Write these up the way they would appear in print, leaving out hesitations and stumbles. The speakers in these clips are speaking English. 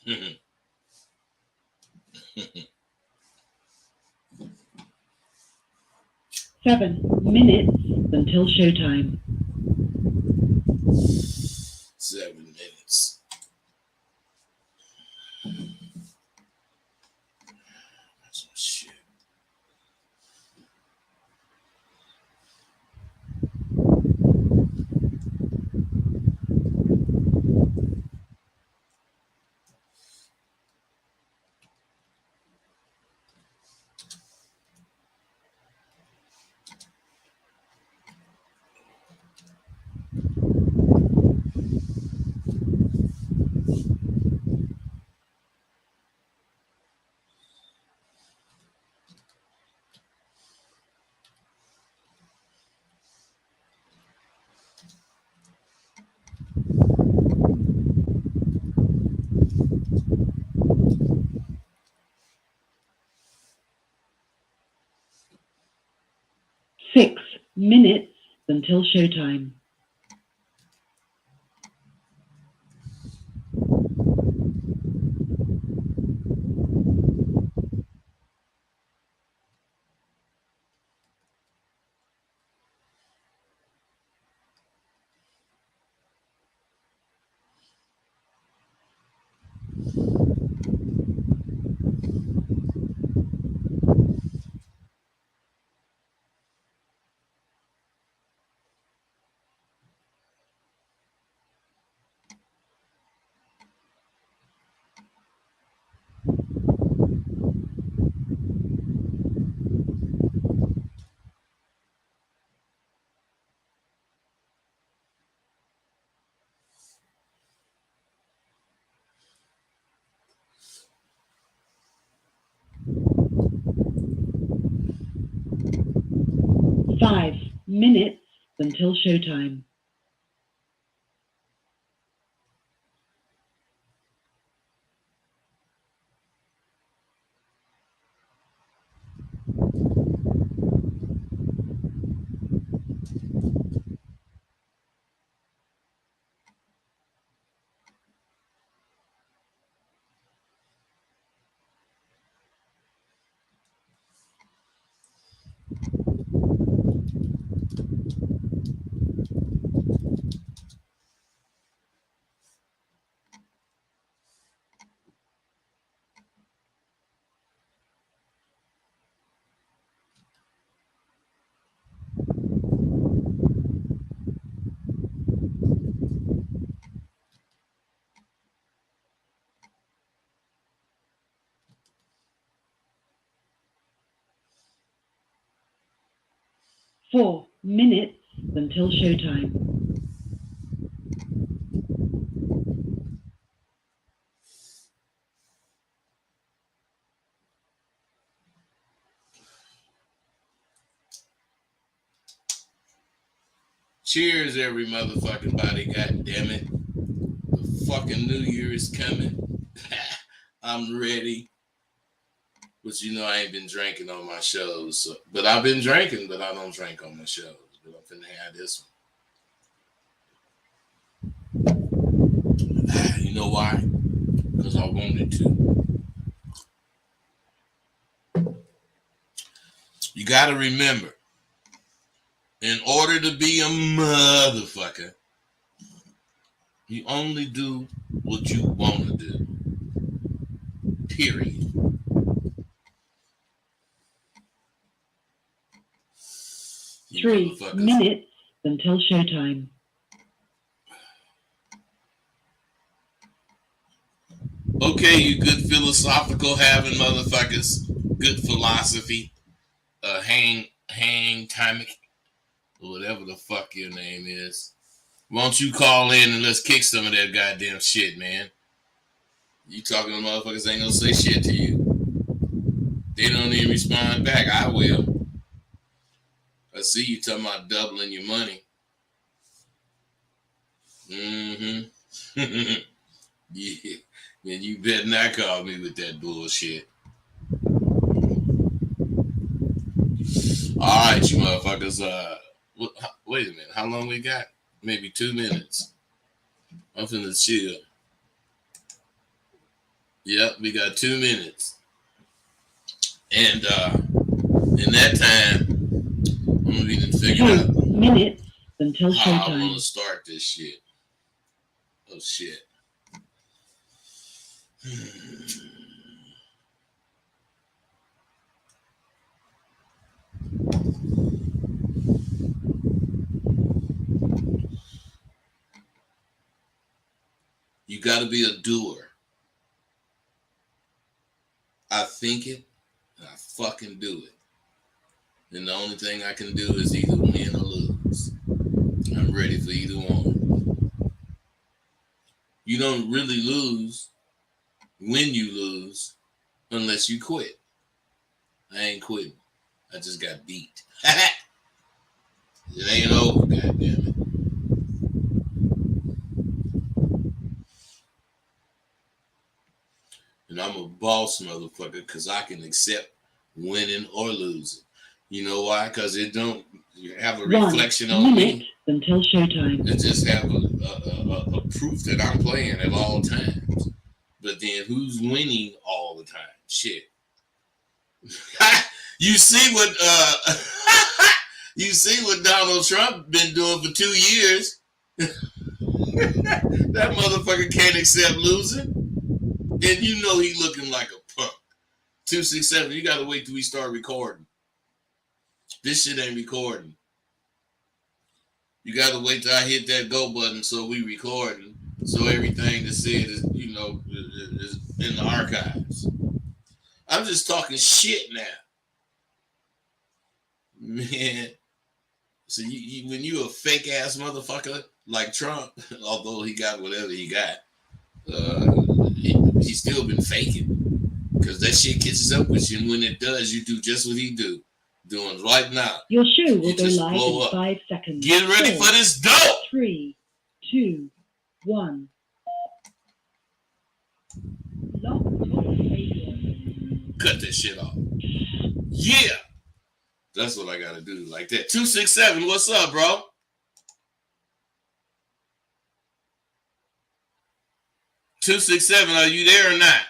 7 minutes until showtime. 7 minutes. That's some shit. Six minutes until showtime. Five minutes until showtime. Four minutes until showtime. Cheers, every motherfucking body. God damn it. The fucking New Year is coming. I'm ready. But you know I ain't been drinking on my shows. So, but I've been drinking, but I don't drink on my shows. But I'm finna have this one. You know why? Because I wanted to. You gotta remember, in order to be a motherfucker, you only do what you want to do. Period. 3 minutes until showtime. Okay, you good philosophical having motherfuckers, good philosophy, hang time, or whatever the fuck your name is. Won't you call in and let's kick some of that goddamn shit, man? You talking to motherfuckers ain't gonna say shit to you. They don't even respond back. I will. I see you talking about doubling your money. Mm-hmm. Yeah. Man, you better not call me with that bullshit. All right, you motherfuckers. Wait a minute. How long we got? Maybe 2 minutes. I'm finna chill. Yep, we got 2 minutes. And in that time, I'm gonna be to figure 2 out minutes until how I want showtime. to start this shit. Oh shit. You got to be a doer. I think it, and I fucking do it. And the only thing I can do is either win or lose. I'm ready for either one. You don't really lose when you lose unless you quit. I ain't quitting. I just got beat. It ain't over, goddammit. And I'm a boss motherfucker because I can accept winning or losing. You know why? Because it don't have a reflection 1 on minute me. until showtime. It just have a proof that I'm playing at all times. But then who's winning all the time? Shit. You see what you see what Donald Trump been doing for 2 years. That motherfucker can't accept losing. And you know he looking like a punk. 267, you gotta wait till we start recording. This shit ain't recording. You gotta wait till I hit that go button so we recording. So everything that's said is, is in the archives. I'm just talking shit now. Man. So when you a fake ass motherfucker like Trump, although he got whatever he got, he's still been faking. Because that shit catches up with you, and when it does, you do just what he do. Doing right now. Your show will You go just live blow in up. 5 seconds. Get ready 4, for this dope! 3, 2, 1. Log Talk Radio. Cut that shit off. Yeah! That's what I gotta do, like that. 267, what's up, bro? $267, are you there or not?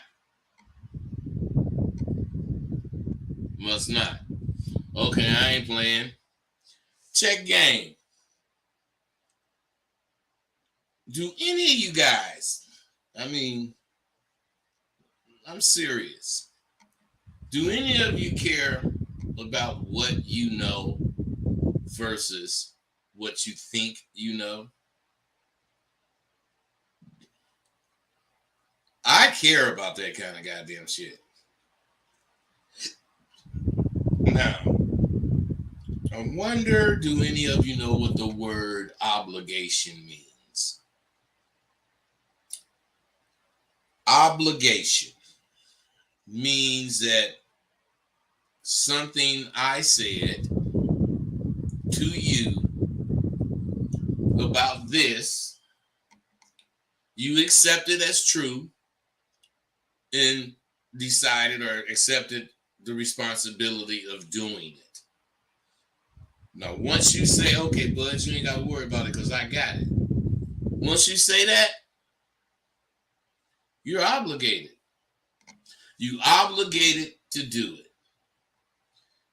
Must not. Okay, I ain't playing. Check game. Do any of you guys, I mean, I'm serious. Do any of you care about what you know versus what you think you know? I care about that kind of goddamn shit. Now, I wonder, do any of you know what the word obligation means? Obligation means that something I said to you about this, you accepted as true and decided or accepted the responsibility of doing it. Now, once you say, okay, bud, you ain't got to worry about it because I got it. Once you say that, you're obligated. You obligated to do it.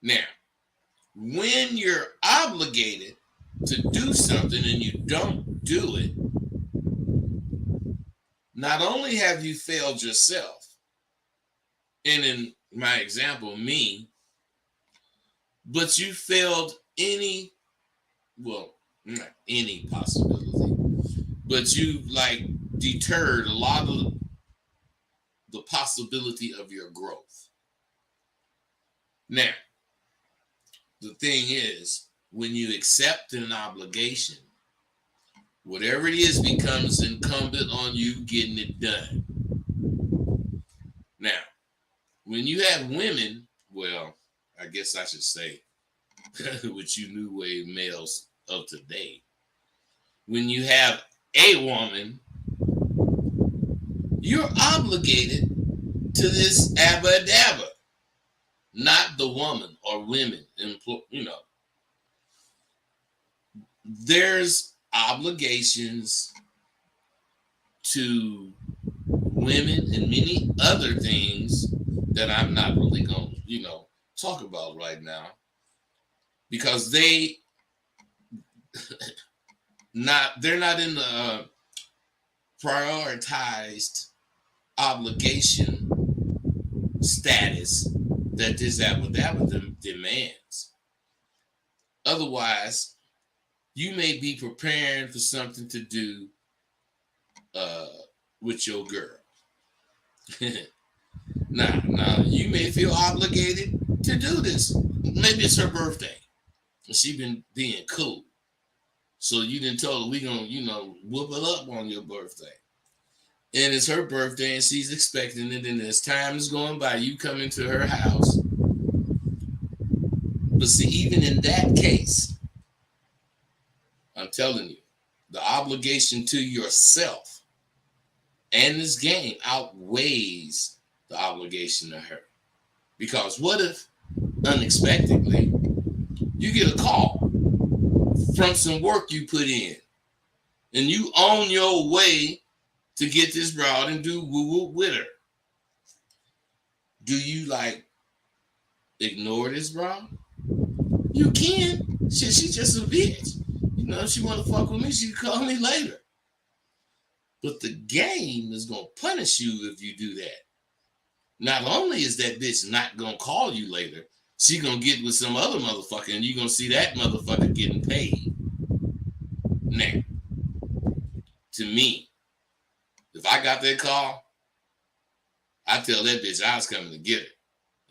Now, when you're obligated to do something and you don't do it, not only have you failed yourself, and in my example, me, but you failed any, well, not any possibility, but you like deterred a lot of the possibility of your growth. Now, the thing is, when you accept an obligation, whatever it is becomes incumbent on you getting it done. Now, when you have women, well, I guess I should say, with you new wave males of today, when you have a woman, you're obligated to this abba dabba, not the woman or women. There's obligations to women, and many other things that I'm not really going to, talk about right now, because they're not in the prioritized obligation status that this abracadabra demands. Otherwise, you may be preparing for something to do with your girl. Now, you may feel obligated to do this. Maybe it's her birthday, and she been being cool. So you didn't tell her we gonna, whoop it up on your birthday. And it's her birthday, and she's expecting it, and as time is going by, you come into her house. But see, even in that case, I'm telling you, the obligation to yourself and this game outweighs the obligation to her. Because what if, unexpectedly, you get a call from some work you put in, and you on your way to get this broad and do woo-woo with her? Do you, ignore this broad? You can. Shit, she's just a bitch. If she want to fuck with me, she can call me later. But the game is going to punish you if you do that. Not only is that bitch not going to call you later, she going to get with some other motherfucker, and you're going to see that motherfucker getting paid. Now, to me, if I got that call, I tell that bitch I was coming to get her.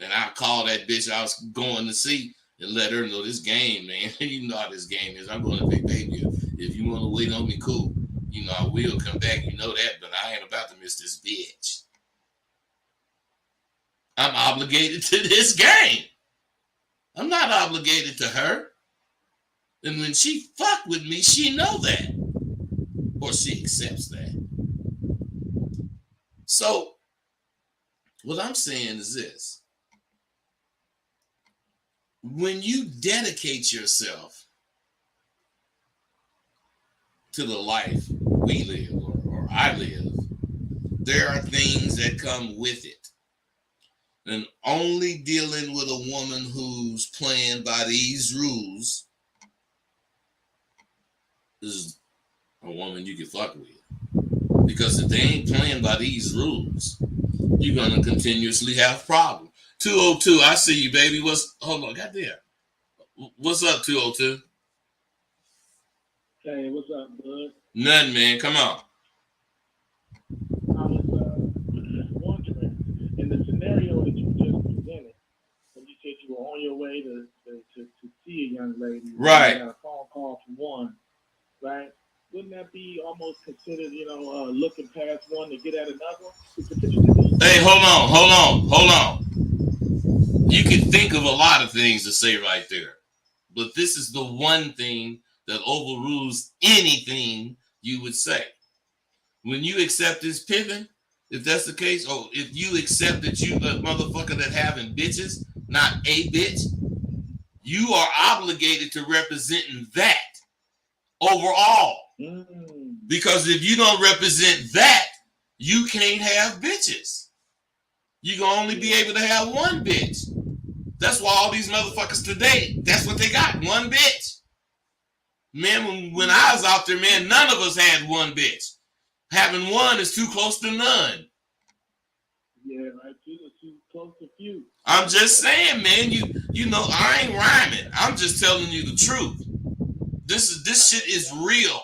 And I call that bitch I was going to see and let her know this game, man. You know how this game is. I'm going to Big Baby. If you want to wait on me, cool. I will come back. You know that, but I ain't about to miss this bitch. I'm obligated to this game. I'm not obligated to her. And when she fuck with me, she know that. Or she accepts that. So, what I'm saying is this. When you dedicate yourself to the life we live or I live, there are things that come with it. And only dealing with a woman who's playing by these rules is a woman you can fuck with. Because if they ain't playing by these rules, you're going to continuously have problems. 202, I see you, baby. Hold on, goddamn. What's up, 202? Hey, what's up, bud? Nothing, man. Come on. I was wondering, in the scenario that you just presented, when you said you were on your way to see a young lady, right? You got a phone call from one, right? Wouldn't that be almost considered, looking past one to get at another one? Hey, hold on. You can think of a lot of things to say right there, but this is the one thing that overrules anything you would say. When you accept this pimping, if that's the case, or if you accept that you a motherfucker that having bitches, not a bitch, you are obligated to representing that overall. Because if you don't represent that, you can't have bitches. You can only be able to have one bitch. That's why all these motherfuckers today, that's what they got, one bitch. Man, when I was out there, man, none of us had one bitch. Having one is too close to none. Yeah, right. Too close to few. I'm just saying, man, you know, I ain't rhyming. I'm just telling you the truth. This shit is real.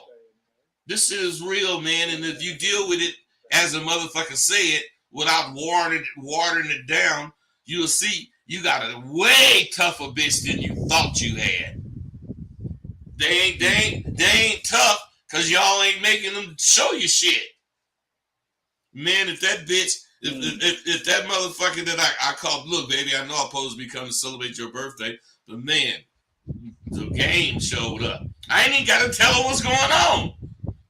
This shit is real, man. And if you deal with it as a motherfucker say it, without watering it down, you'll see you got a way tougher bitch than you thought you had. They ain't tough because y'all ain't making them show you shit. Man, if that bitch, if that motherfucker that I called, look, baby, I know I'm supposed to be coming to celebrate your birthday, but man, the game showed up. I ain't even got to tell her what's going on.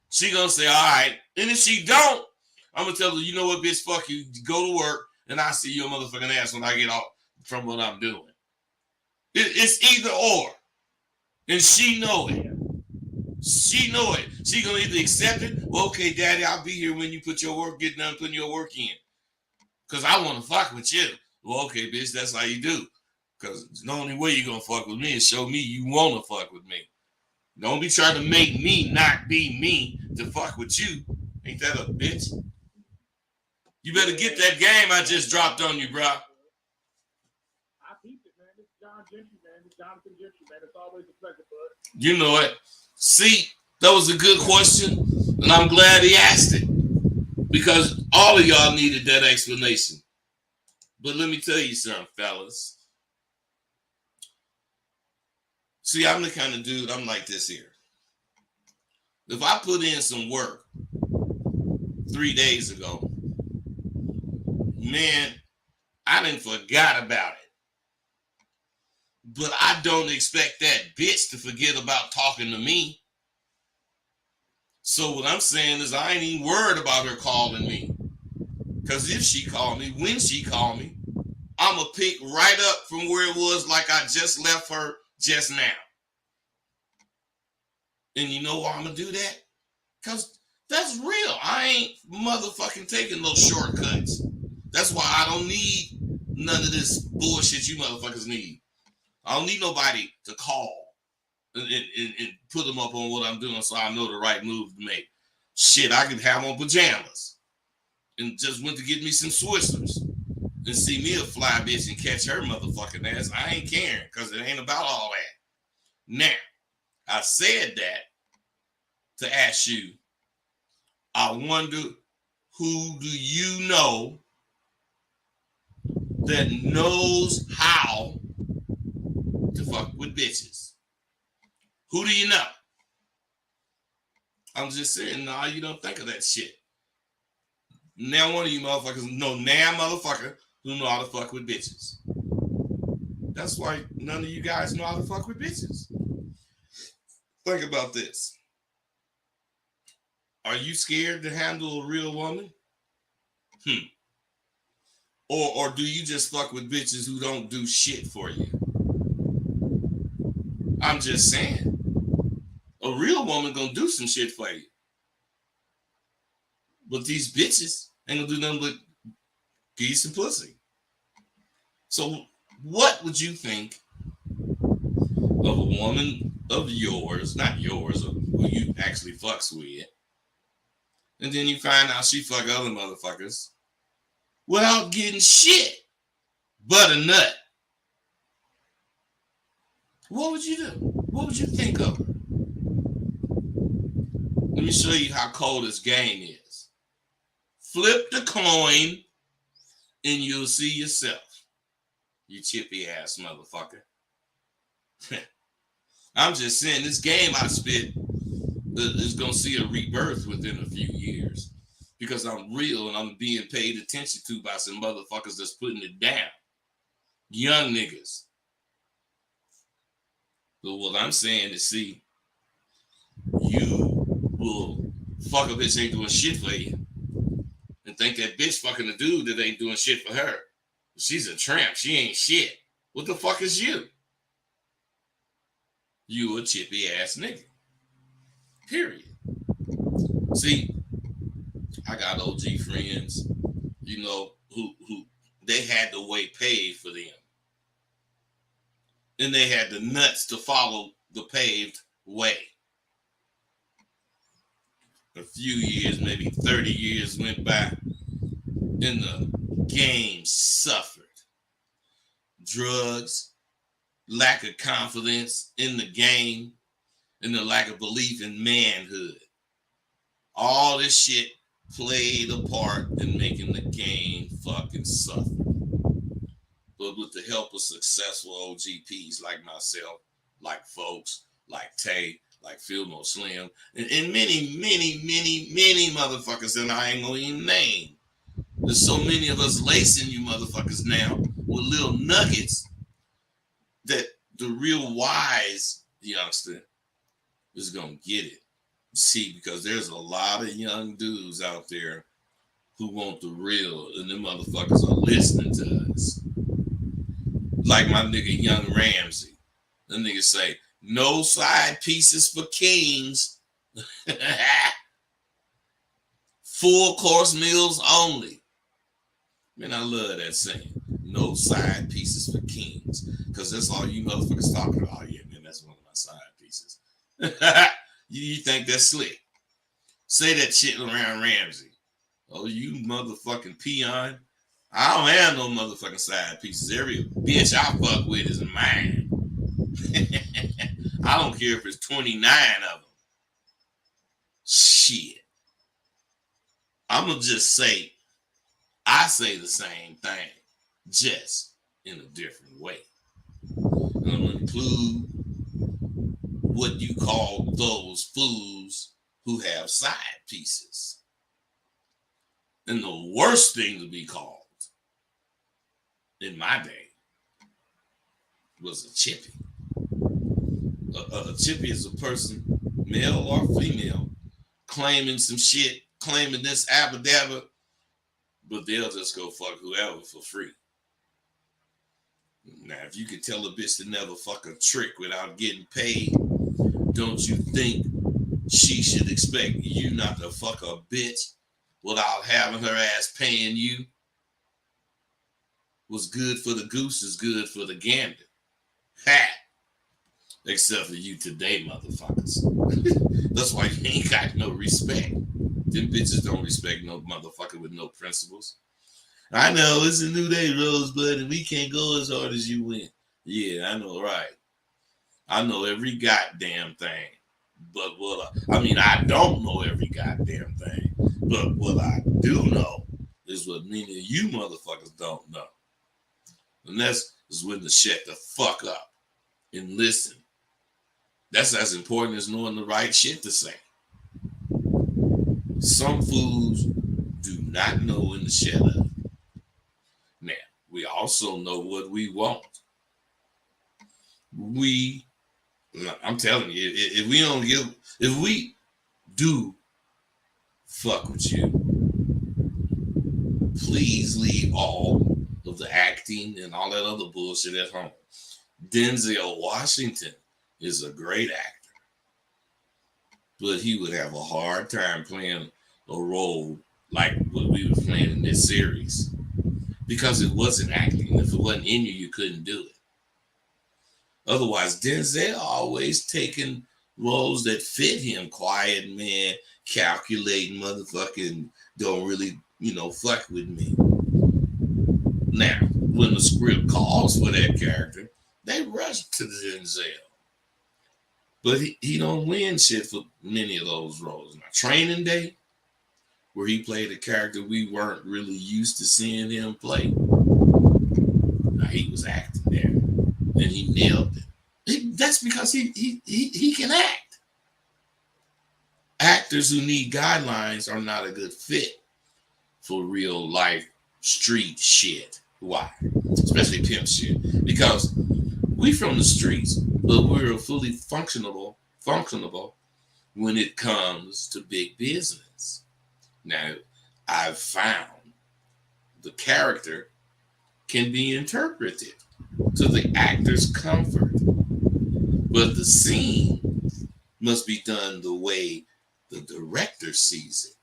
She gonna say, all right. And if she don't, I'm gonna tell her, you know what, bitch, fuck you. Go to work, and I'll see your motherfucking ass when I get off from what I'm doing. It's either or. And she know it. She know it. She gonna either accept it. Well, okay, daddy, I'll be here when you get done putting your work in. Cause I want to fuck with you. Well, okay, bitch, that's how you do. Cause the only way you gonna fuck with me is show me you wanna fuck with me. Don't be trying to make me not be me to fuck with you. Ain't that a bitch? You better get that game I just dropped on you, bro. I peeped it, man. This John Gentry, man. This Jonathan Gentry, man. It's always a pleasure, bud. You know it. See, that was a good question, and I'm glad he asked it. Because all of y'all needed that explanation. But let me tell you something, fellas. See, I'm the kind of dude, I'm like this here. If I put in some work 3 days ago, man, I done forgot about it. But I don't expect that bitch to forget about talking to me. So what I'm saying is I ain't even worried about her calling me. Because if she called me, when she called me, I'm going to pick right up from where it was like I just left her just now. And you know why I'm going to do that? Because that's real. I ain't motherfucking taking no shortcuts. That's why I don't need none of this bullshit you motherfuckers need. I don't need nobody to call and put them up on what I'm doing so I know the right move to make. Shit, I could have on pajamas and just went to get me some Swissers and see me a fly bitch and catch her motherfucking ass. I ain't caring because it ain't about all that. Now, I said that to ask you, I wonder who do you know that knows how to fuck with bitches? Who do you know? I'm just saying, nah, you don't think of that shit. Now one of you motherfuckers know now motherfucker who know how to fuck with bitches. That's why none of you guys know how to fuck with bitches. Think about this. Are you scared to handle a real woman? Or do you just fuck with bitches who don't do shit for you? I'm just saying. A real woman gonna do some shit for you. But these bitches ain't gonna do nothing but give you some pussy. So what would you think of a woman of yours, not yours, of who you actually fucks with, and then you find out she fuck other motherfuckers without getting shit but a nut? What would you do? What would you think of her? Let me show you how cold this game is. Flip the coin and you'll see yourself. You chippy ass motherfucker. I'm just saying this game I spit is going to see a rebirth within a few years because I'm real and I'm being paid attention to by some motherfuckers that's putting it down. Young niggas. But what I'm saying is, see, you will fuck a bitch ain't doing shit for you and think that bitch fucking a dude that ain't doing shit for her. She's a tramp. She ain't shit. What the fuck is you? You a chippy ass nigga. Period. See, I got OG friends, you know, who they had the way paved for them. And they had the nuts to follow the paved way. A few years, maybe 30 years went by, and the game suffered. Drugs, lack of confidence in the game, and the lack of belief in manhood. All this shit played a part in making the game fucking suffer. But with the help of successful OGPs like myself, like folks, like Tay, like Filmo Slim, and many, many, many, many motherfuckers that I ain't gonna even name. There's so many of us lacing you motherfuckers now with little nuggets that the real wise youngster is gonna get it. See, because there's a lot of young dudes out there who want the real, and them motherfuckers are listening to us. Like my nigga Young Ramsey. The nigga say, no side pieces for kings. Full course meals only. Man, I love that saying. No side pieces for kings. Because that's all you motherfuckers talking about. Yeah, man, that's one of my side pieces. you think that's slick? Say that shit around Ramsey. Oh, you motherfucking peon. I don't have no motherfucking side pieces. Every bitch I fuck with is mine. I don't care if it's 29 of them. Shit. I'm going to just say, I say the same thing, just in a different way. I'm going to include what you call those fools who have side pieces. And the worst thing to be called in my day was a chippy. A chippy is a person, male or female, claiming some shit, claiming this abadabba, but they'll just go fuck whoever for free. Now, if you could tell a bitch to never fuck a trick without getting paid, don't you think she should expect you not to fuck a bitch without having her ass paying you? What's good for the goose is good for the gander. Ha! Except for you today, motherfuckers. That's why you ain't got no respect. Them bitches don't respect no motherfucker with no principles. I know it's a new day, Rosebud, and we can't go as hard as you went. Yeah, I know, right? I know every goddamn thing. But I don't know every goddamn thing. But what I do know is what many of you motherfuckers don't know. And that's when to shut the fuck up and listen. That's as important as knowing the right shit to say. Some fools do not know when to shut up. Now, we also know what we want. I'm telling you, if we do fuck with you, please leave all of the acting and all that other bullshit at home. Denzel Washington is a great actor, but he would have a hard time playing a role like what we were playing in this series because it wasn't acting. If it wasn't in you, you couldn't do it. Otherwise, Denzel always taking roles that fit him. Quiet man, calculating motherfucking, don't really, fuck with me. Now, when the script calls for that character, they rush to Denzel. But he don't win shit for many of those roles. Now, Training Day, where he played a character we weren't really used to seeing him play. Now, he was acting there, and he nailed it. That's because he can act. Actors who need guidelines are not a good fit for real life street shit. Why? Especially pimp shit. Because we from the streets, but we're fully functionable when it comes to big business. Now, I've found the character can be interpreted to the actor's comfort, but the scene must be done the way the director sees it.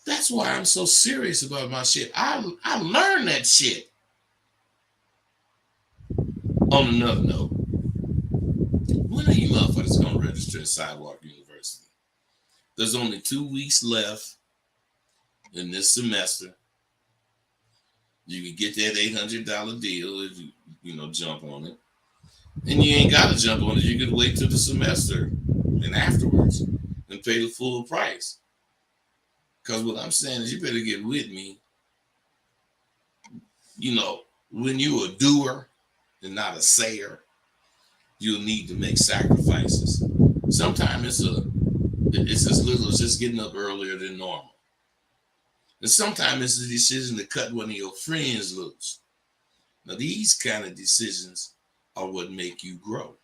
That's why I'm so serious about my shit. I learned that shit. On another note, when are you motherfuckers gonna register at Sidewalk University? There's only 2 weeks left in this semester. You can get that $800 deal if you jump on it. And you ain't gotta jump on it. You could wait till the semester and afterwards and pay the full price. Because what I'm saying is you better get with me. When you're a doer and not a sayer, you'll need to make sacrifices. Sometimes it's as little as just getting up earlier than normal. And sometimes it's a decision to cut one of your friends loose. Now, these kind of decisions are what make you grow.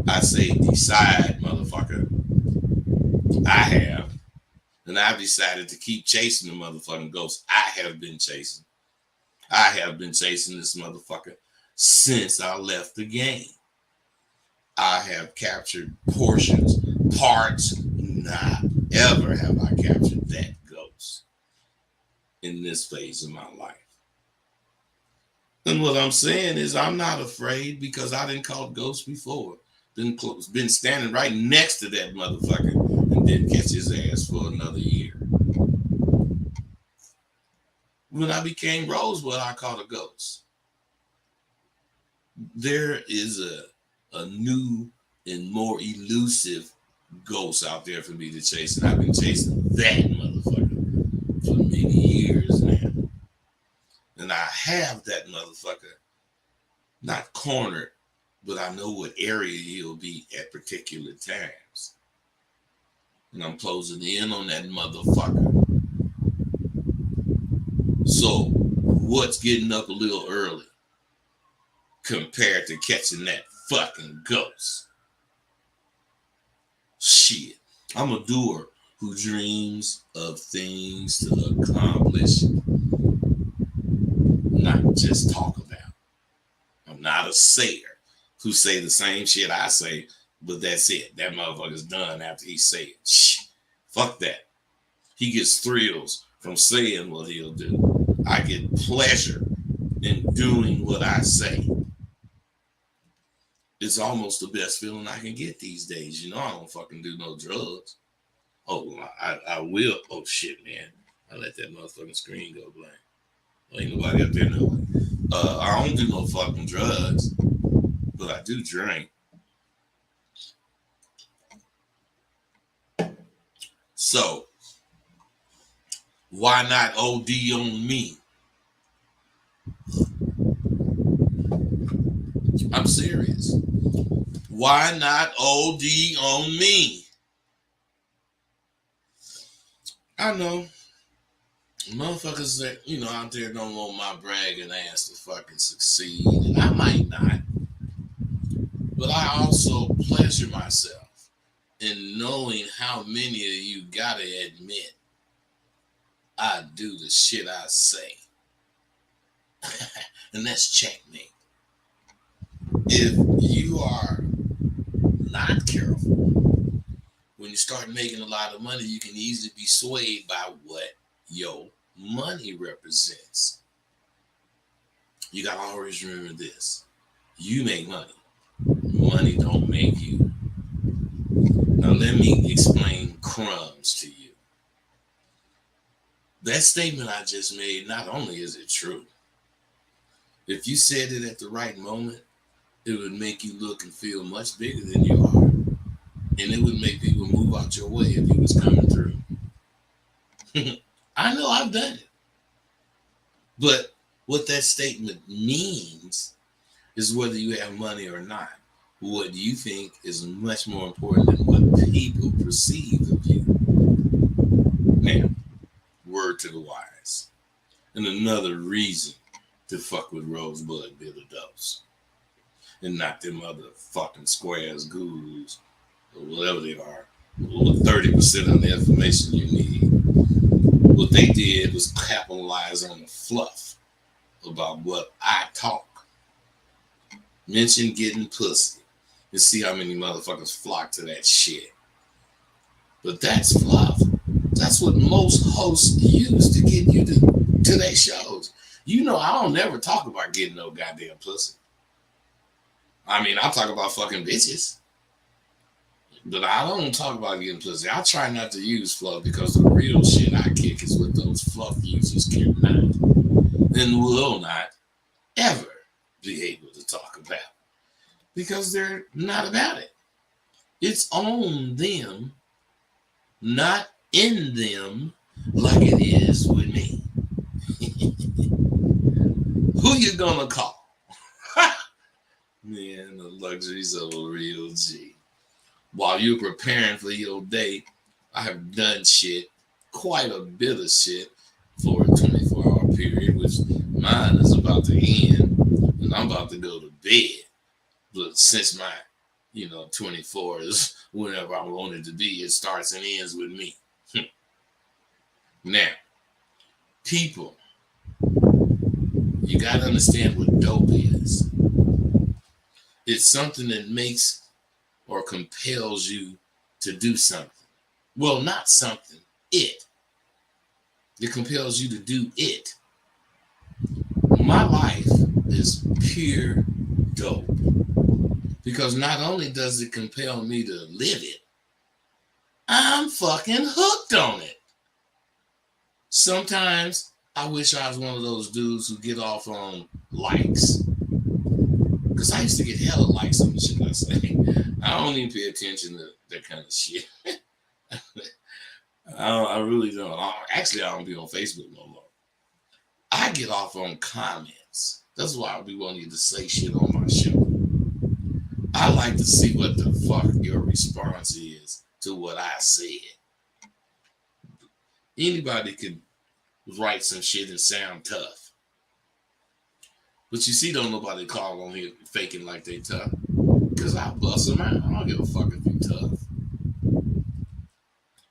I say decide, motherfucker. I have. And I've decided to keep chasing the motherfucking ghost I have been chasing. I have been chasing this motherfucker since I left the game. I have captured portions, parts. Not ever have I captured that ghost in this phase of my life. And what I'm saying is I'm not afraid because I didn't call ghosts before. Been standing right next to that motherfucker and didn't catch his ass for another year. When I became Rosewood, I caught a ghost. There is a new and more elusive ghost out there for me to chase, and I've been chasing that motherfucker for many years now. And I have that motherfucker not cornered, but I know what area he'll be at particular times. And I'm closing in on that motherfucker. So, what's getting up a little early compared to catching that fucking ghost? Shit. I'm a doer who dreams of things to accomplish, not just talk about. I'm not a sayer who say the same shit I say, but that's it. That motherfucker's done after he say it. Shh. Fuck that. He gets thrills from saying what he'll do. I get pleasure in doing what I say. It's almost the best feeling I can get these days. You know, I don't fucking do no drugs. Oh, I will. Oh, shit, man. I let that motherfucking screen go blank. Ain't nobody up there knowing. I don't do no fucking drugs, but I do drink. So, why not OD on me? I'm serious. Why not OD on me? I know. Motherfuckers that, out there don't want my bragging ass to fucking succeed. And I might not. But I also pleasure myself in knowing how many of you gotta admit I do the shit I say. And that's checkmate. If you are not careful, when you start making a lot of money, you can easily be swayed by what your money represents. You gotta always remember this. You make money. Money don't make you. Now let me explain crumbs to you. That statement I just made, not only is it true, if you said it at the right moment, it would make you look and feel much bigger than you are. And it would make people move out your way if you was coming through. I know I've done it. But what that statement means is whether you have money or not. What you think is much more important than what people perceive of you. Now, word to the wise. And another reason to fuck with Rosebud Bill a dose. And not them other fucking squares, gurus, or whatever they are. 30% of the information you need. What they did was capitalize on the fluff about what I talk. Mention getting pussy. And see how many motherfuckers flock to that shit. But that's fluff. That's what most hosts use to get you to their shows. I don't never talk about getting no goddamn pussy. I mean, I talk about fucking bitches. But I don't talk about getting pussy. I try not to use fluff because the real shit I kick is what those fluff users cannot and will not ever be able to talk about. Because they're not about it. It's on them, not in them, like it is with me. Who you gonna call? Man, the luxuries of a real G. While you're preparing for your day, I have done shit, quite a bit of shit, for a 24-hour period, which mine is about to end, and I'm about to go to bed. But since my, 24 is whenever I want it to be, it starts and ends with me. Now, people, you got to understand what dope is. It's something that makes or compels you to do something. Well, not something, it. It compels you to do it. My life is pure dope because not only does it compel me to live it, I'm fucking hooked on it. Sometimes I wish I was one of those dudes who get off on likes. Because I used to get hella likes on the shit I say. I don't even pay attention to that kind of shit. I really don't. Actually, I don't be on Facebook no more. I get off on comments. That's why I be wanting you to say shit on my show. I like to see what the fuck your response is to what I said. Anybody could write some shit and sound tough. But you see, don't nobody call on here faking like they tough. Because I bust them out. I don't give a fuck if you tough.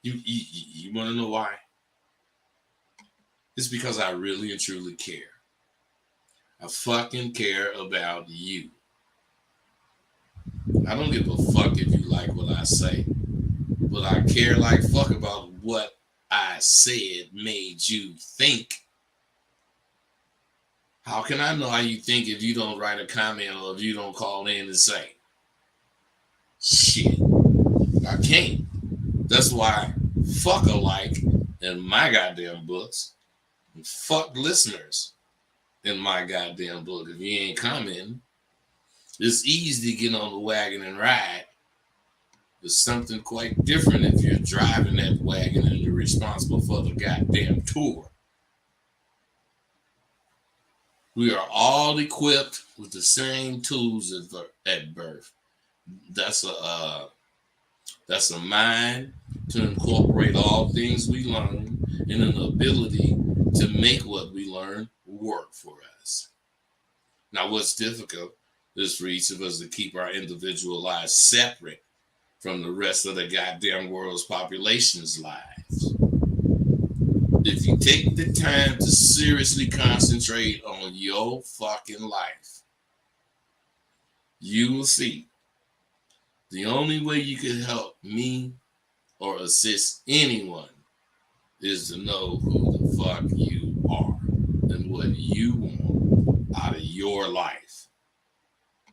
You want to know why? It's because I really and truly care. I fucking care about you. I don't give a fuck if you like what I say. But I care like fuck about what I said made you think. How can I know how you think if you don't write a comment or if you don't call in and say? Shit. I can't. That's why fuck alike in my goddamn books. And fuck listeners in my goddamn book. If you ain't commenting, it's easy to get on the wagon and ride. It's something quite different if you're driving that wagon and you're responsible for the goddamn tour. We are all equipped with the same tools at birth. That's a mind to incorporate all things we learn and an ability to make what we learn work for us. Now, what's difficult is for each of us to keep our individual lives separate from the rest of the goddamn world's population's lives. If you take the time to seriously concentrate on your fucking life, you will see the only way you can help me or assist anyone is to know who the fuck you are and what you want out of your life.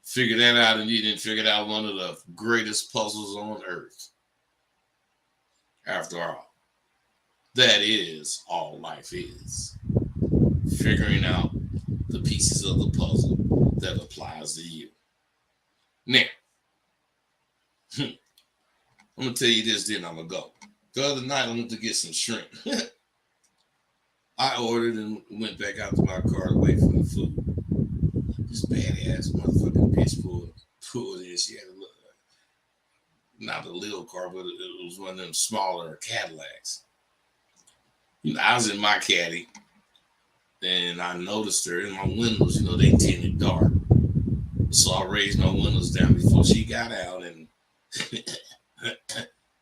Figure that out and you didn't figure out one of the greatest puzzles on earth. After all, that is all life is. Figuring out the pieces of the puzzle that applies to you. Now, I'm going to tell you this, then I'm going to go. The other night, I went to get some shrimp. I ordered and went back out to my car to wait for the food. This badass motherfucking bitch pulled in. She had not a little car, but it was one of them smaller Cadillacs. You know, I was in my caddy, and I noticed her in my windows. You know, they tinted dark. So I raised my windows down before she got out, and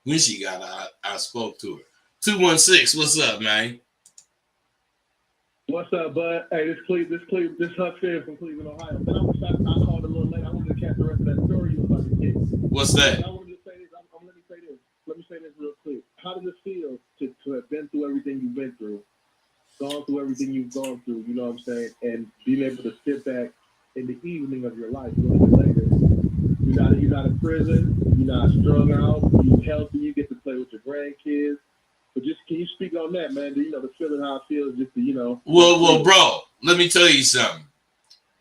when she got out, I spoke to her. 216, what's up, man? What's up, bud? Hey, this Huck Fair from Cleveland, Ohio. Man, I called a little late. I wanted to catch the rest of that story you were about to get. What's that? I wanted to say this. Let me say this real quick. How does it feel to have been through everything you've been through, gone through everything you've gone through, you know what I'm saying, and being able to sit back in the evening of your life a little bit later? You're not in prison, you're not strung out, you're healthy, you get to play with your grandkids. But just can you speak on that, man? The feeling how it feels just to, Well, bro, let me tell you something.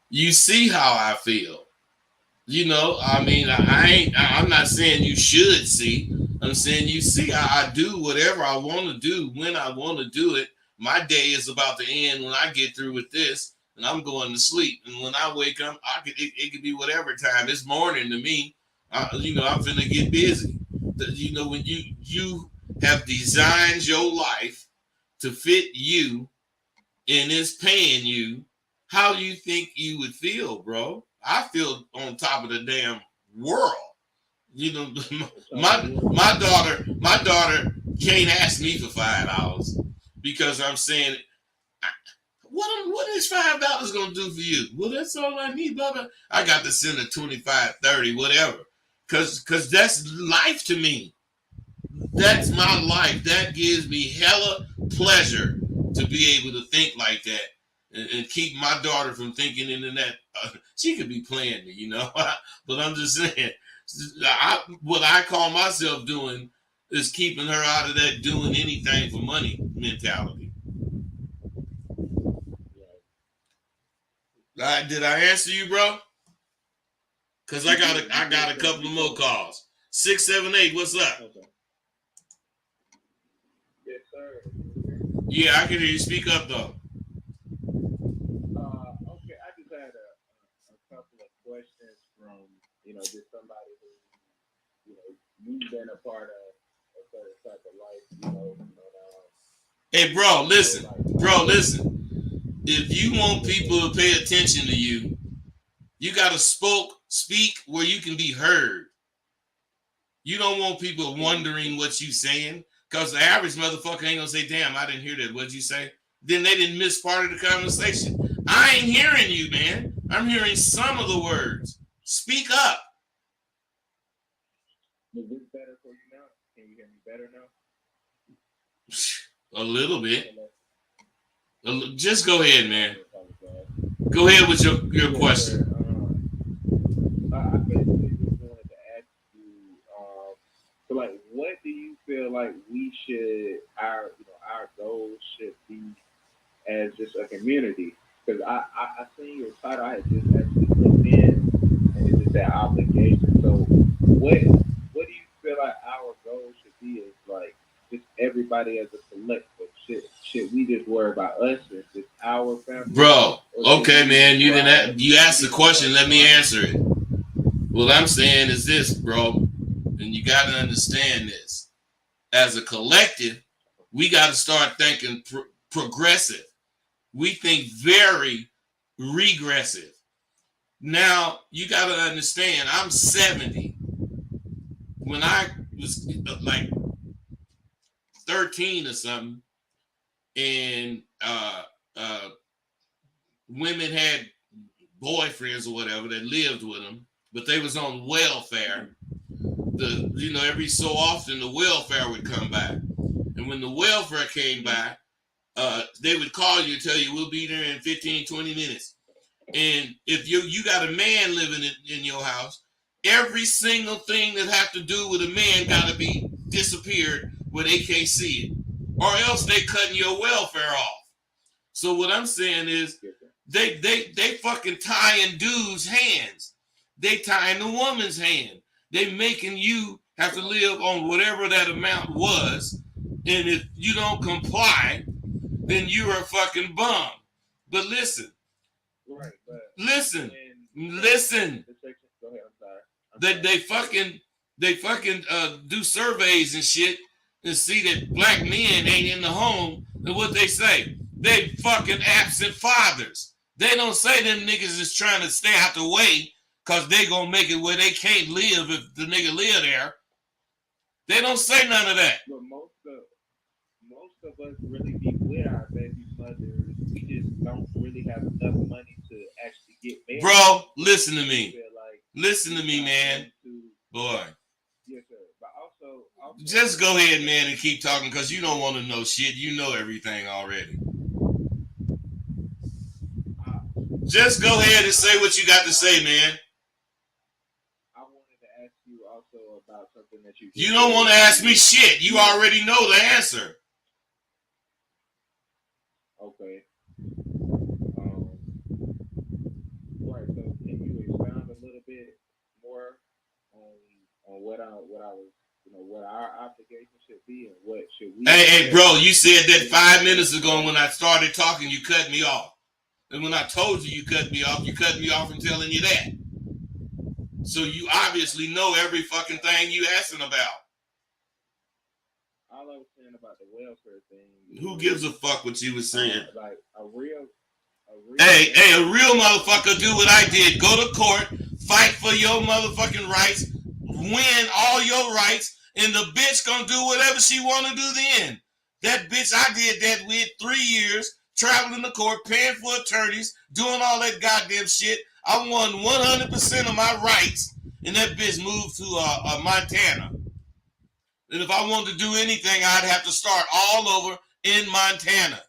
You see how I feel. I mean, I'm not saying you should see. I'm saying you see, I do whatever I want to do when I want to do it. My day is about to end when I get through with this, and I'm going to sleep. And when I wake up, it could be whatever time. It's morning to me. I'm finna get busy. When you have designed your life to fit you and it's paying you, how do you think you would feel, bro? I feel on top of the damn world. My daughter can't ask me for $5 because I'm saying, what is $5 gonna do for you? Well, that's all I need, brother. I got to send a 25, 30, whatever. Cause that's life to me. That's my life. That gives me hella pleasure to be able to think like that and keep my daughter from thinking into that. She could be playing me, you know. But I'm just saying, what I call myself doing is keeping her out of that doing anything for money mentality. Did I answer you, bro? Cause I got a couple of more calls. 678, what's up? Okay. Yes, sir. Yeah, I can hear you. Speak up though. Okay, I just had a couple of questions from, just somebody who, you've been a part of a certain type of life, Hey, bro, listen. If you want people to pay attention to you, you gotta speak where you can be heard. You don't want people wondering what you saying, because the average motherfucker ain't gonna say, damn, I didn't hear that. What'd you say? Then they didn't miss part of the conversation. I ain't hearing you, man. I'm hearing some of the words. Speak up. Is this better for you now? Can you hear me better now? A little bit. Just go ahead, man. Go ahead with your question. I basically just wanted to ask you, so like, what do you feel like we should, our goals should be as just a community? Because I seen your title, I had just actually looked in, and it just said obligation. So what do you feel like our goals should be? Is like just everybody as a collective. Should we just worry about us? Is just our family? Bro, okay, man. You asked the question. Let me answer it. What I'm saying is this, bro, and you got to understand this. As a collective, we got to start thinking progressive. We think very regressive. Now, you got to understand, I'm 70. When I was like 13 or something, and women had boyfriends or whatever that lived with them, but they was on welfare. Every so often the welfare would come by, and when the welfare came by, they would call you and tell you we'll be there in 15, 20 minutes. And if you got a man living in your house, every single thing that have to do with a man got to be disappeared where they can't see it, or else they cutting your welfare off. So what I'm saying is they fucking tying dudes' hands. They tying the woman's hand. They making you have to live on whatever that amount was. And if you don't comply, then you're a fucking bum. But listen. Right, but listen. Go ahead, I'm sorry. They fucking do surveys and shit and see that black men ain't in the home. And what they say? They fucking absent fathers. They don't say them niggas is trying to stay out the way because they gonna make it where they can't live if the nigga live there. They don't say none of that. But most of us really be with our baby mothers. We just don't really have enough money to actually get married. Bro, listen to me. Listen to me, man. Boy. Yes, sir. But also just go ahead, man, and keep talking because you don't want to know shit. You know everything already. Just go ahead and say what you got to say, man. I wanted to ask you also about something that you. You don't want to ask me shit. You already know the answer. Okay. Right. So can you expound a little bit more on what our obligation should be and what should we? Hey, bro, you said that 5 minutes ago when I started talking, you cut me off. And when I told you cut me off in telling you that. So you obviously know every fucking thing you asking about. All I was saying about the welfare thing. Who gives a fuck what you was saying? Like a real. Hey, a real motherfucker do what I did. Go to court, fight for your motherfucking rights, win all your rights, and the bitch gonna do whatever she wanna do then. That bitch I did that with 3 years. Traveling to court, paying for attorneys, doing all that goddamn shit. I won 100% of my rights, and that bitch moved to Montana. And if I wanted to do anything, I'd have to start all over in Montana.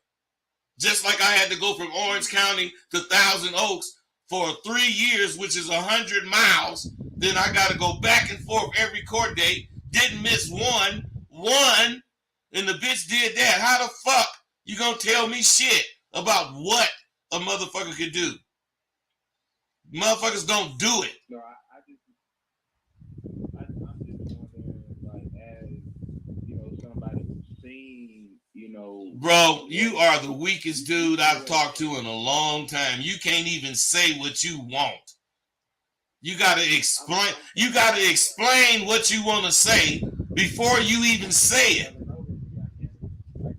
Just like I had to go from Orange County to Thousand Oaks for 3 years, which is 100 miles. Then I got to go back and forth every court date. Didn't miss one, and the bitch did that. How the fuck you gonna tell me shit about what a motherfucker could do? Motherfuckers don't do it. No, I'm just wondering, like, as you know, somebody who's seen, you know, Bro, you are the weakest dude I've talked to in a long time. You can't even say what you want. You gotta explain. You gotta explain what you want to say before you even say it.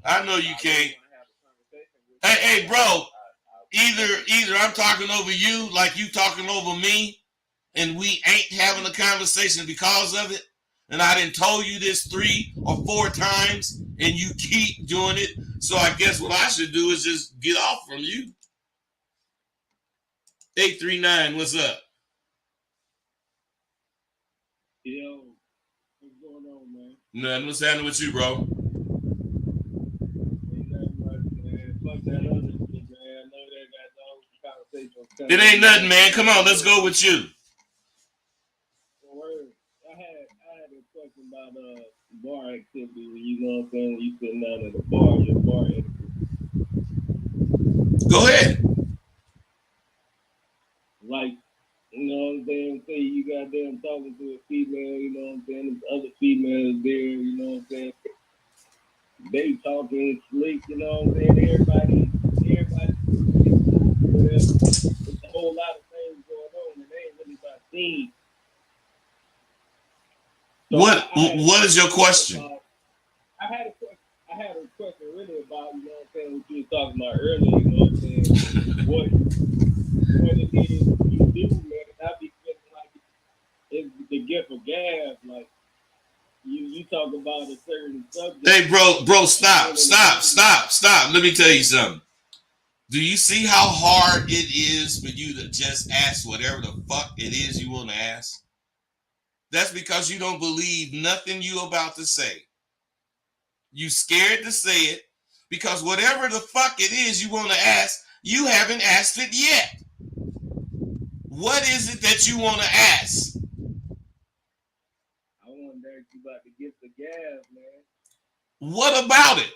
I know you can't. Hey, bro. Either I'm talking over you like you talking over me, and we ain't having a conversation because of it. And I done told you this 3 or 4 times, and you keep doing it. So I guess what I should do is just get off from you. 839, what's up? Yo, what's going on, man? Nothing. What's happening with you, bro? Ain't nothing much, man. Fuck that other shit, man. I know they got the whole conversation. It ain't nothing, man. Come on, let's go with you. Word. I had a question about bar activity. You know what I'm saying? When you sitting down at a bar, your bar etiquette. Go ahead. Like, you know what I'm saying? Say you goddamn talking to a female, you know what I'm saying? There's other females there, you know what I'm saying? They talking slick, you know what I'm saying? Everybody, whatever. There's a whole lot of things going on, and they ain't really about seen. So What is your question? I had a question really about, you know what I'm saying, what you were talking about earlier, you know what I'm saying? What it is you do, man. I be feeling like it's the gift of gab. Like you talk about a certain subject. Hey, bro, stop. Let me tell you something. Do you see how hard it is for you to just ask whatever the fuck it is you want to ask? That's because you don't believe nothing you about to say. You scared to say it because whatever the fuck it is you want to ask, you haven't asked it yet. What is it that you want to ask? I want to ask you about the gift of gab, man. What about it?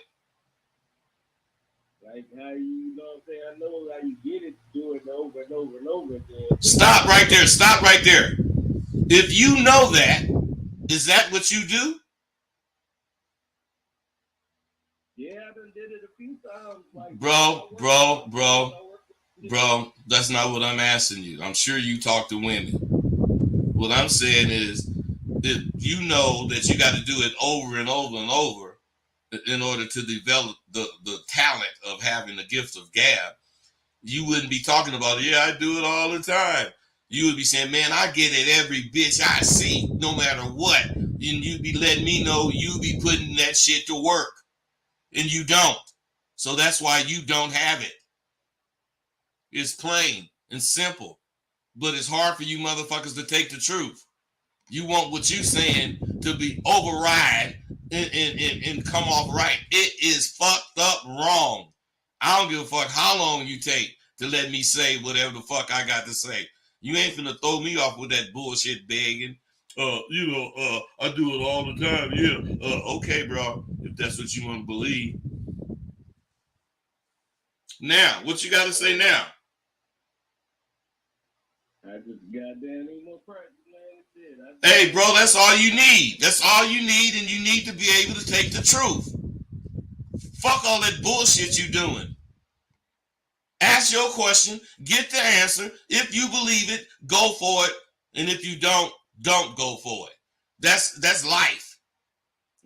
Like how you know what I'm saying? I know how you get it, do it over and over and over again. Stop right there. If you know that, is that what you do? Yeah, I done did it a few times. Like, Bro, that's not what I'm asking you. I'm sure you talk to women. What I'm saying is that you know that you got to do it over and over and over in order to develop the talent of having the gift of gab. You wouldn't be talking about, yeah, I do it all the time. You would be saying, man, I get it every bitch I see, no matter what. And you'd be letting me know you be putting that shit to work. And you don't. So that's why you don't have it. It's plain and simple. But it's hard for you motherfuckers to take the truth. You want what you saying to be override and come off right. It is fucked up wrong. I don't give a fuck how long you take to let me say whatever the fuck I got to say. You ain't finna throw me off with that bullshit begging. I do it all the time. Yeah. Okay, bro. If that's what you want to believe. Now, what you got to say now? I just goddamn need more practice, man. Hey, bro, that's all you need. That's all you need, and you need to be able to take the truth. Fuck all that bullshit you doing. Ask your question, get the answer. If you believe it, go for it. And if you don't go for it. That's life.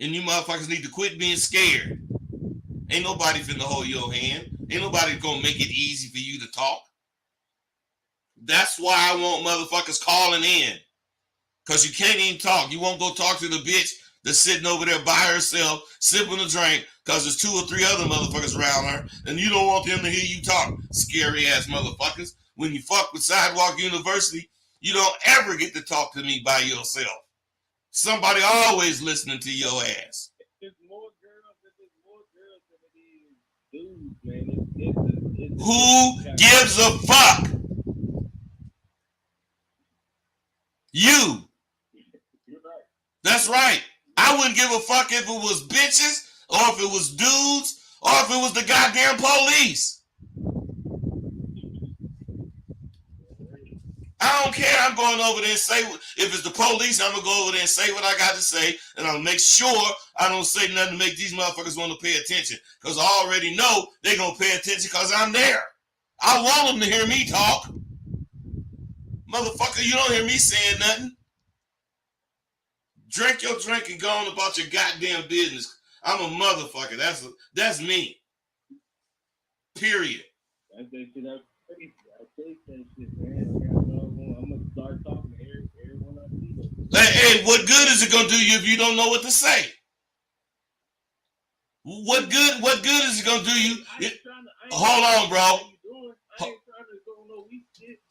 And you motherfuckers need to quit being scared. Ain't nobody finna hold your hand. Ain't nobody gonna make it easy for you to talk. That's why I want motherfuckers calling in. Because you can't even talk. You won't go talk to the bitch that's sitting over there by herself, sipping a drink, because there's 2 or 3 other motherfuckers around her, and you don't want them to hear you talk. Scary ass motherfuckers. When you fuck with Sidewalk University, You don't ever get to talk to me by yourself. Somebody always listening to your ass. There's more girls than it is dudes, man. Who gives a fuck? You. You're right. That's right. I wouldn't give a fuck if it was bitches or if it was dudes or if it was the goddamn police. I don't care. I'm going over there and say, if it's the police, I'm going to go over there and say what I got to say, and I'll make sure I don't say nothing to make these motherfuckers want to pay attention, because I already know they're going to pay attention because I'm there. I want them to hear me talk. Motherfucker, you don't hear me saying nothing. Drink your drink and go on about your goddamn business. I'm a motherfucker. That's me. Period. That's that shit. I take that shit, man. I'm gonna start talking to everyone I see. Hey, what good is it gonna do you if you don't know what to say? What good is it gonna do you? Hold on, bro.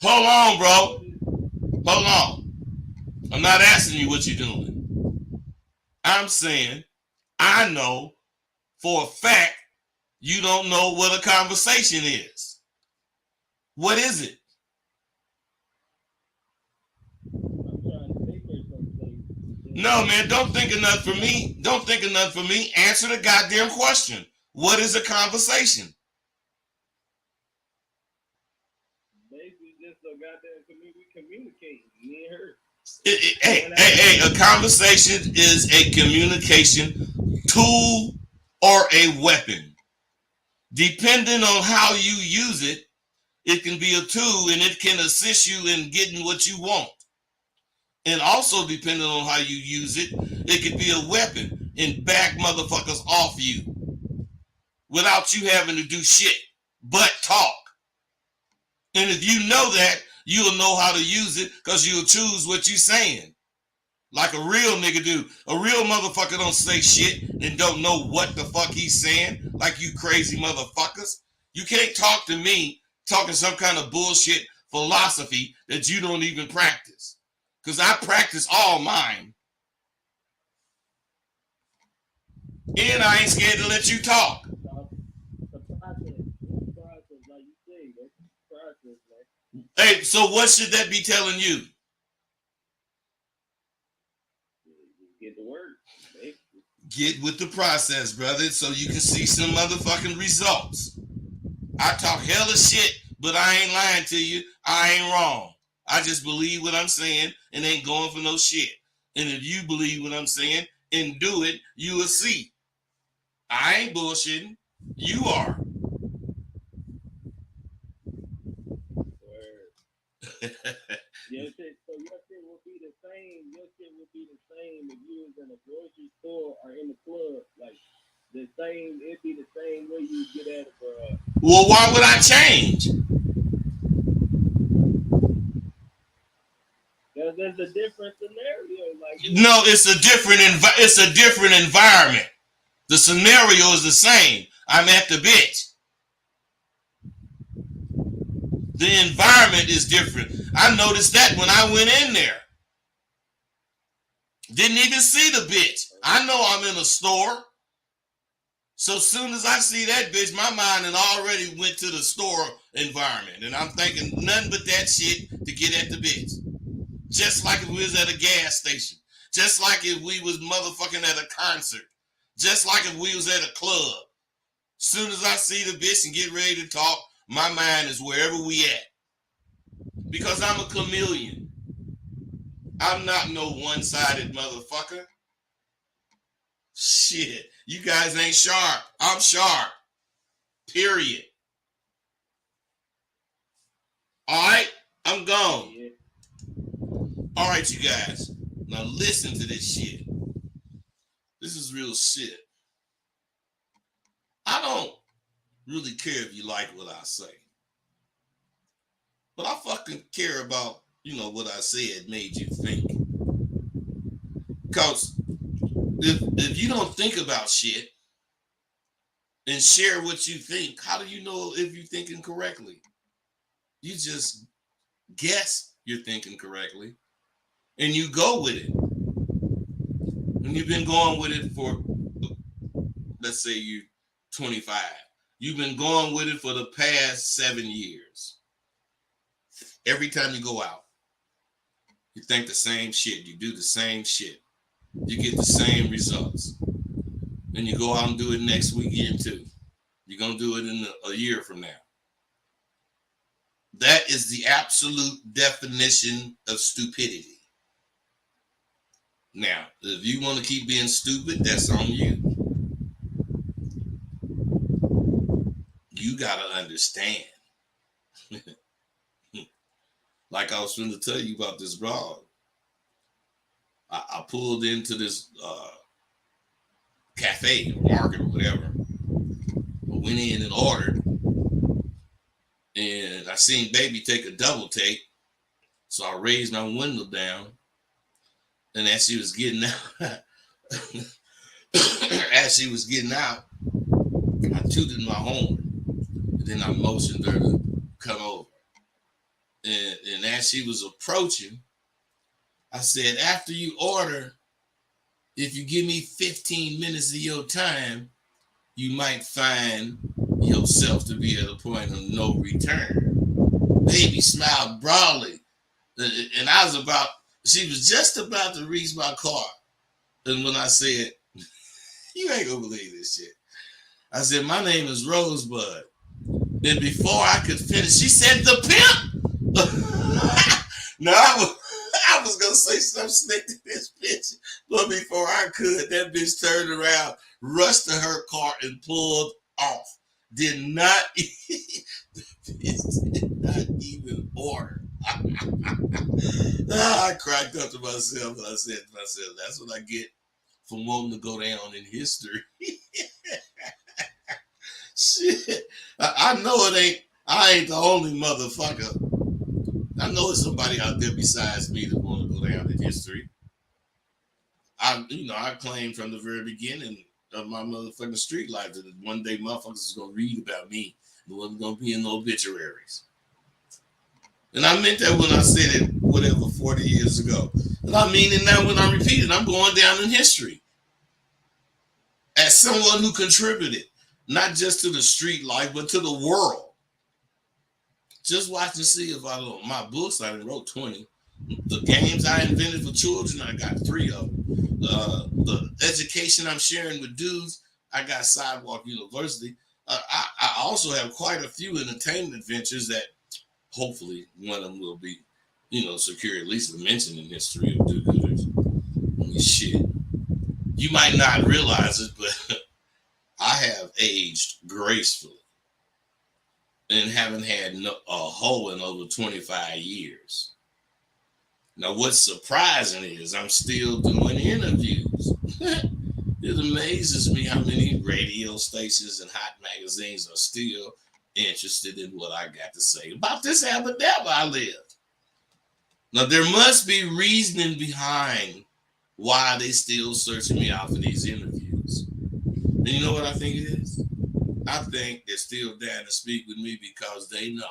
Hold on, bro. Hold on. I'm not asking you what you're doing. I'm saying I know for a fact you don't know what a conversation is. What is it? No, man, don't think of nothing for me. Don't think of nothing for me. Answer the goddamn question. What is a conversation? Basically, just a goddamn communicate. Me and her. Hey, a conversation is a communication tool or a weapon. Depending on how you use it, it can be a tool and it can assist you in getting what you want. And also, depending on how you use it, it could be a weapon and back motherfuckers off you without you having to do shit but talk. And if you know that, you'll know how to use it because you'll choose what you're saying. Like a real nigga do. A real motherfucker don't say shit and don't know what the fuck he's saying, like you crazy motherfuckers. You can't talk to me talking some kind of bullshit philosophy that you don't even practice. Because I practice all mine. And I ain't scared to let you talk. Hey, so what should that be telling you? Get the word. Get with the process, brother, so you can see some motherfucking results. I talk hella shit, but I ain't lying to you. I ain't wrong. I just believe what I'm saying and ain't going for no shit. And if you believe what I'm saying and do it, you will see. I ain't bullshitting. You are. Your shit will be the same. Your shit will be the same if you was in a grocery store or in the club. Like the same, it'd be the same way you get at it, bro. Well, why would I change? There's a different scenario. Like no, it's a different environment. The scenario is the same. I'm at the bitch. The environment is different. I noticed that when I went in there. Didn't even see the bitch. I know I'm in a store. So soon as I see that bitch, my mind had already went to the store environment. And I'm thinking nothing but that shit to get at the bitch. Just like if we was at a gas station. Just like if we was motherfucking at a concert. Just like if we was at a club. Soon as I see the bitch and get ready to talk, my mind is wherever we at. Because I'm a chameleon. I'm not no one-sided motherfucker. Shit. You guys ain't sharp. I'm sharp. Period. Alright? I'm gone. Alright, you guys. Now listen to this shit. This is real shit. I don't really care if you like what I say. But I fucking care about, what I said made you think. Because if you don't think about shit and share what you think, how do you know if you're thinking correctly? You just guess. you're thinking correctly, and you go with it. And you've been going with it for, let's say you're 25. You've been going with it for the past 7 years. Every time you go out, you think the same shit. You do the same shit. You get the same results. Then you go out and do it next weekend too. You're going to do it in a year from now. That is the absolute definition of stupidity. Now, if you want to keep being stupid, that's on you. You got to understand. Like I was going to tell you about this blog. I pulled into this cafe or market or whatever. I went in and ordered. And I seen baby take a double take. So I raised my window down. And as she was getting out, I tooted my horn. And then I motioned her to come over. And as she was approaching, I said, after you order, if you give me 15 minutes of your time, you might find yourself to be at a point of no return. Baby smiled broadly. And she was just about to reach my car. And when I said, you ain't gonna believe this shit. I said, my name is Rosebud. And before I could finish, she said, the pimp. Now, I was going to say something slick to this bitch. But before I could, that bitch turned around, rushed to her car, and pulled off. Did not even order. I cracked up to myself, and I said to myself, that's what I get for wanting to go down in history. Shit. I know I ain't the only motherfucker. I know there's somebody out there besides me that want to go down in history. I claimed from the very beginning of my motherfucking street life that one day motherfuckers is going to read about me. It wasn't going to be in the obituaries. And I meant that when I said it, whatever, 40 years ago. And I mean it now when I repeat it. I'm going down in history as someone who contributed, not just to the street life, but to the world. Just watch and see if my books, I wrote 20. The games I invented for children, I got 3 of them. The education I'm sharing with dudes, I got Sidewalk University. I also have quite a few entertainment ventures that hopefully one of them will be, secure at least a mention in history of do-gooders. I mean, shit. You might not realize it, but I have aged gracefully and haven't had a hoe in over 25 years. Now, what's surprising is I'm still doing interviews. It amazes me how many radio stations and hot magazines are still interested in what I got to say about this Alabama I lived. Now, there must be reasoning behind why they still searching me out for these interviews. And you know what I think it is? I think they're still down to speak with me because they know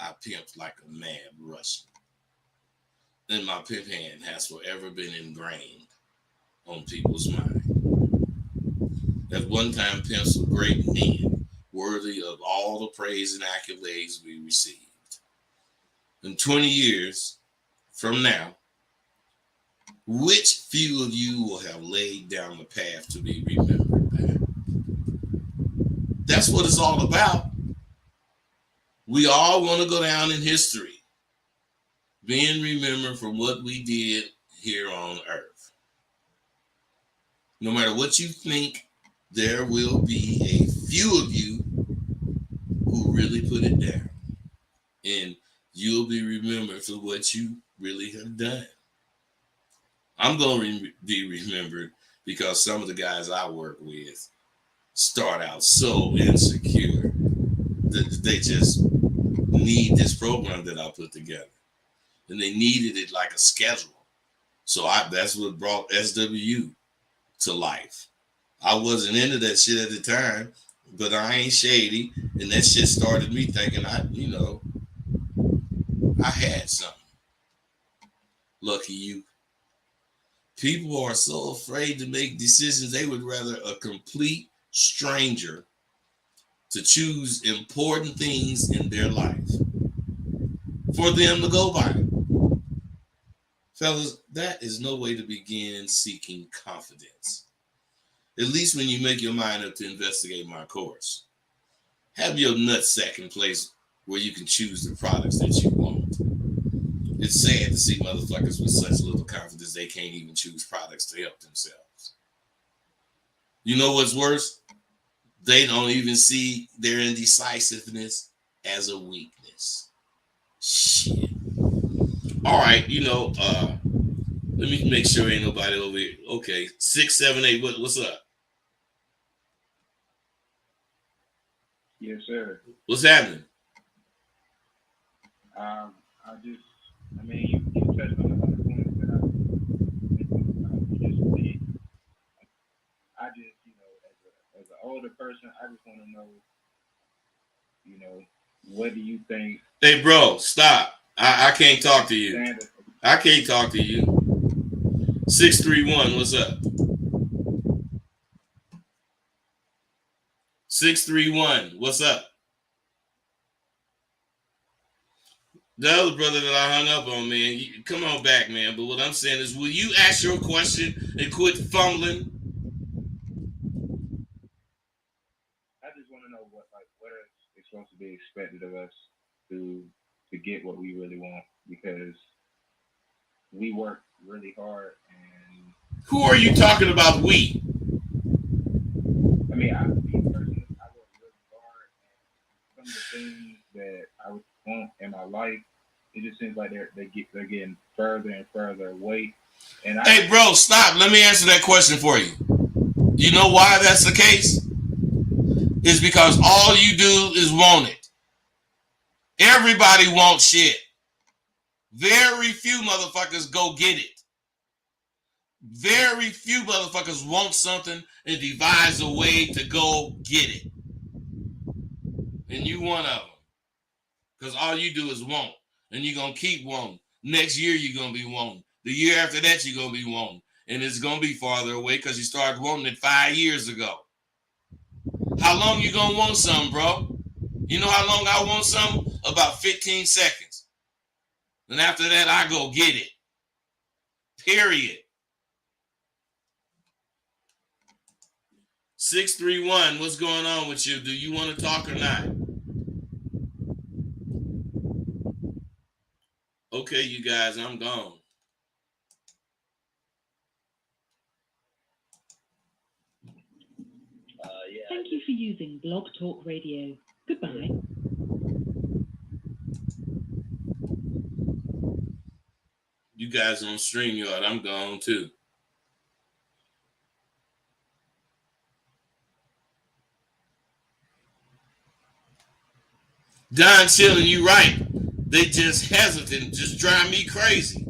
I pimped like a mad Russian. And my pimp hand has forever been ingrained on people's mind. At one time, pimps were great men, worthy of all the praise and accolades we received. In 20 years from now, which few of you will have laid down the path to be remembered by? That's what it's all about. We all want to go down in history, being remembered for what we did here on earth. No matter what you think, there will be a few of you who really put it down. And you'll be remembered for what you really have done. I'm going to be remembered because some of the guys I work with start out so insecure that they just need this program that I put together. And they needed it like a schedule. So that's what brought SWU to life. I wasn't into that shit at the time, but I ain't shady. And that shit started me thinking I I had something. Lucky you. People are so afraid to make decisions, they would rather a complete stranger to choose important things in their life for them to go by. Fellas, that is no way to begin seeking confidence. At least when you make your mind up to investigate my course. Have your nutsack in place where you can choose the products that you want. It's sad to see motherfuckers with such little confidence they can't even choose products to help themselves. You know what's worse? They don't even see their indecisiveness as a weakness. Shit. All right, let me make sure ain't nobody over here. Okay, 678. What's up? Yes, sir. What's happening? You touched on a lot of points that as an older person, I just want to know, what do you think? Hey, bro, stop. I can't talk to you. I can't talk to you. 631, what's up? 631, what's up? The other brother that I hung up on, man, come on back, man. But what I'm saying is, will you ask your question and quit fumbling? I just want to know what is supposed to be expected of us to get what we really want, because we work really hard. And who are you talking about? We? I work really hard, and some of the things that I want in my life, it just seems like they're getting further and further away. And hey, bro, stop. Let me answer that question for you. You know why that's the case? It's because all you do is want it. Everybody wants shit. Very few motherfuckers go get it. Very few motherfuckers want something and devise a way to go get it. And you one of them. Because all you do is want. And you're going to keep wanting. Next year, you're going to be wanting. The year after that, you're going to be wanting. And it's going to be farther away because you started wanting it 5 years ago. How long you going to want something, bro? You know how long I want something? About 15 seconds. And after that, I go get it. Period. 631, what's going on with you? Do you want to talk or not? Okay, you guys, I'm gone. Thank you for using Blog Talk Radio. Goodbye. You guys on StreamYard, I'm gone too. Don Chillin, you right. They just hesitant, just drive me crazy.